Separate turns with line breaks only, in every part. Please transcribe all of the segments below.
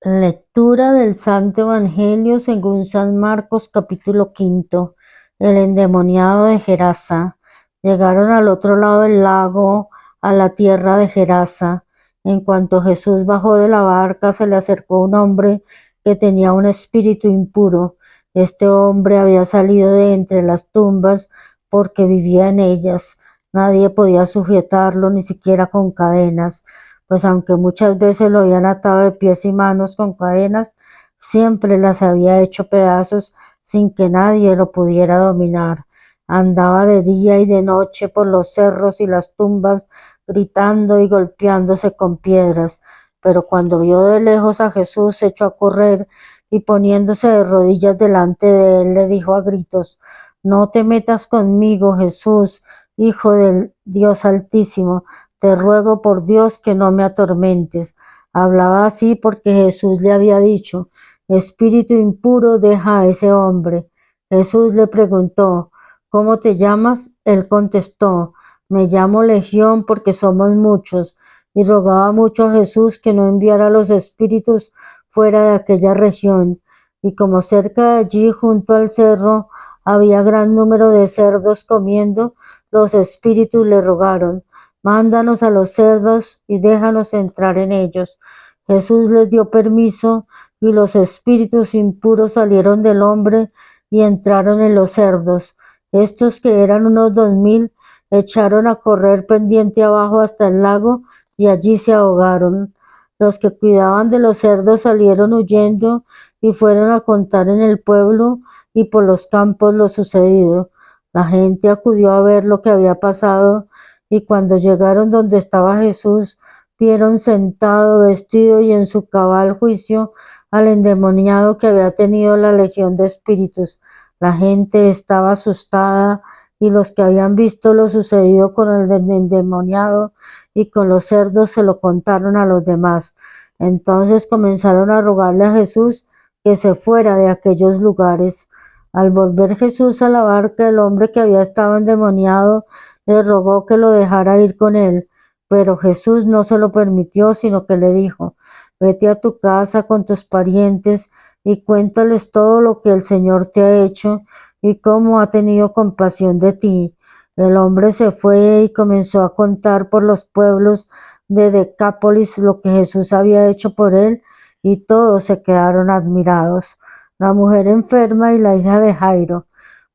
Lectura del Santo Evangelio según San Marcos capítulo 5. El endemoniado de Gerasa. Llegaron al otro lado del lago, a la tierra de Gerasa. En cuanto Jesús bajó de la barca, se le acercó un hombre que tenía un espíritu impuro. Este hombre había salido de entre las tumbas porque vivía en ellas. Nadie podía sujetarlo, ni siquiera con cadenas, pues aunque muchas veces lo habían atado de pies y manos con cadenas, siempre las había hecho pedazos sin que nadie lo pudiera dominar. Andaba de día y de noche por los cerros y las tumbas, gritando y golpeándose con piedras. Pero cuando vio de lejos a Jesús, se echó a correr y poniéndose de rodillas delante de él, le dijo a gritos: «No te metas conmigo, Jesús, Hijo del Dios Altísimo. Te ruego por Dios que no me atormentes». Hablaba así porque Jesús le había dicho: «Espíritu impuro, deja a ese hombre». Jesús le preguntó: «¿Cómo te llamas?». Él contestó: «Me llamo Legión, porque somos muchos». Y rogaba mucho a Jesús que no enviara los espíritus fuera de aquella región. Y como cerca de allí, junto al cerro, había gran número de cerdos comiendo, los espíritus le rogaron: «Mándanos a los cerdos y déjanos entrar en ellos». Jesús les dio permiso, y los espíritus impuros salieron del hombre y entraron en los cerdos. Estos, que eran unos 2000, echaron a correr pendiente abajo hasta el lago, y allí se ahogaron. Los que cuidaban de los cerdos salieron huyendo y fueron a contar en el pueblo y por los campos lo sucedido. La gente acudió a ver lo que había pasado, y cuando llegaron donde estaba Jesús, vieron sentado, vestido y en su cabal juicio al endemoniado que había tenido la legión de espíritus. La gente estaba asustada, y los que habían visto lo sucedido con el endemoniado y con los cerdos se lo contaron a los demás. Entonces comenzaron a rogarle a Jesús que se fuera de aquellos lugares. Al volver Jesús a la barca, el hombre que había estado endemoniado le rogó que lo dejara ir con él, pero Jesús no se lo permitió, sino que le dijo: «Vete a tu casa con tus parientes y cuéntales todo lo que el Señor te ha hecho y cómo ha tenido compasión de ti». El hombre se fue y comenzó a contar por los pueblos de Decápolis lo que Jesús había hecho por él, y todos se quedaron admirados. La mujer enferma y la hija de Jairo.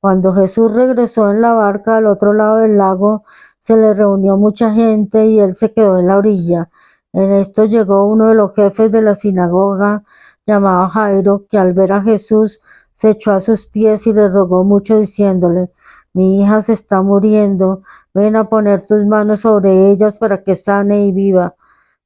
Cuando Jesús regresó en la barca al otro lado del lago, se le reunió mucha gente y él se quedó en la orilla. En esto llegó uno de los jefes de la sinagoga, llamado Jairo, que al ver a Jesús se echó a sus pies y le rogó mucho, diciéndole: «Mi hija se está muriendo, ven a poner tus manos sobre ellas para que sane y viva».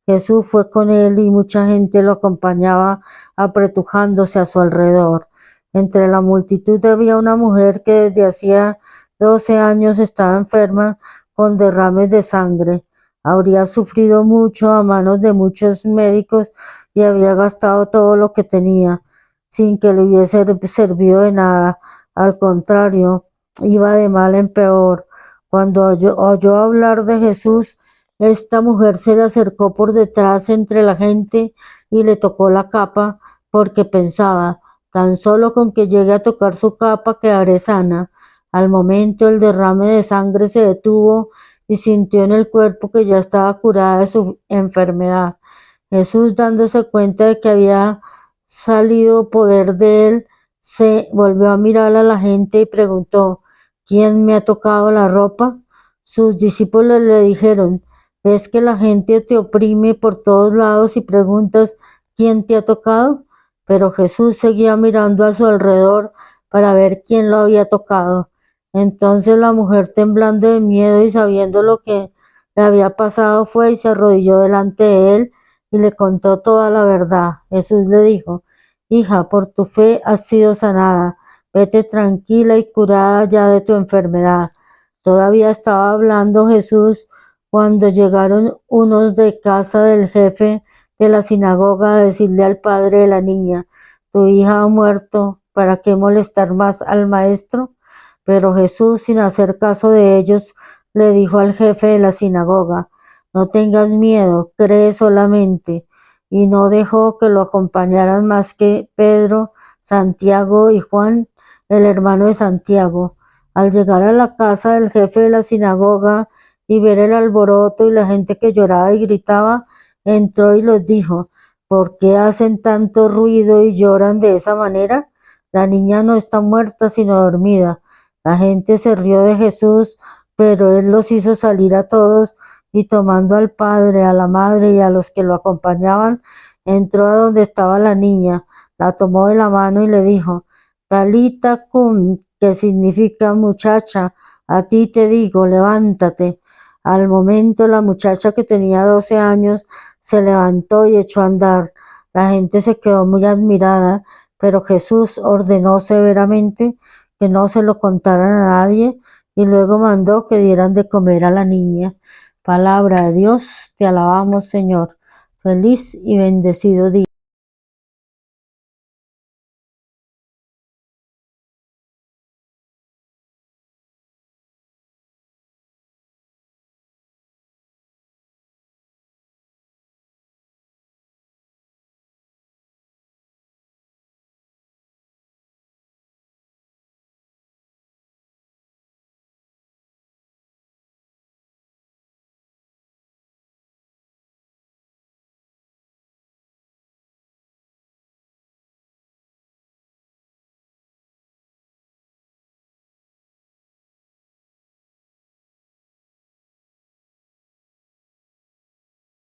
Jesús fue con él y mucha gente lo acompañaba, apretujándose a su alrededor. Entre la multitud había una mujer que desde hacía 12 años estaba enferma con derrames de sangre. Habría sufrido mucho a manos de muchos médicos y había gastado todo lo que tenía, sin que le hubiese servido de nada. Al contrario, iba de mal en peor. Cuando oyó hablar de Jesús, esta mujer se le acercó por detrás entre la gente y le tocó la capa, porque pensaba: «Tan solo con que llegue a tocar su capa quedaré sana». Al momento el derrame de sangre se detuvo y sintió en el cuerpo que ya estaba curada de su enfermedad. Jesús, dándose cuenta de que había salido poder de él, se volvió a mirar a la gente y preguntó: «¿Quién me ha tocado la ropa?». Sus discípulos le dijeron: «¿Ves que la gente te oprime por todos lados y preguntas quién te ha tocado?». Pero Jesús seguía mirando a su alrededor para ver quién lo había tocado. Entonces la mujer, temblando de miedo y sabiendo lo que le había pasado, fue y se arrodilló delante de él y le contó toda la verdad. Jesús le dijo: «Hija, por tu fe has sido sanada. Vete tranquila y curada ya de tu enfermedad». Todavía estaba hablando Jesús cuando llegaron unos de casa del jefe de la sinagoga a decirle al padre de la niña: «Tu hija ha muerto, ¿para qué molestar más al maestro?». Pero Jesús, sin hacer caso de ellos, le dijo al jefe de la sinagoga: «No tengas miedo, cree solamente». y no dejó que lo acompañaran más que Pedro, Santiago y Juan, el hermano de Santiago. Al llegar a la casa del jefe de la sinagoga y ver el alboroto y la gente que lloraba y gritaba, entró y les dijo: ¿Por qué hacen tanto ruido y lloran de esa manera? La niña no está muerta, sino dormida. La gente se rió de Jesús, pero él los hizo salir a todos, y tomando al padre, a la madre y a los que lo acompañaban, entró a donde estaba la niña, la tomó de la mano y le dijo: Talita cum, que significa muchacha, a ti te digo, levántate. Al momento la muchacha, que tenía 12 años, se levantó y echó a andar. La gente se quedó muy admirada, pero Jesús ordenó severamente que no se lo contaran a nadie, y luego mandó que dieran de comer a la niña. Palabra de Dios, te alabamos, Señor. Feliz y bendecido día.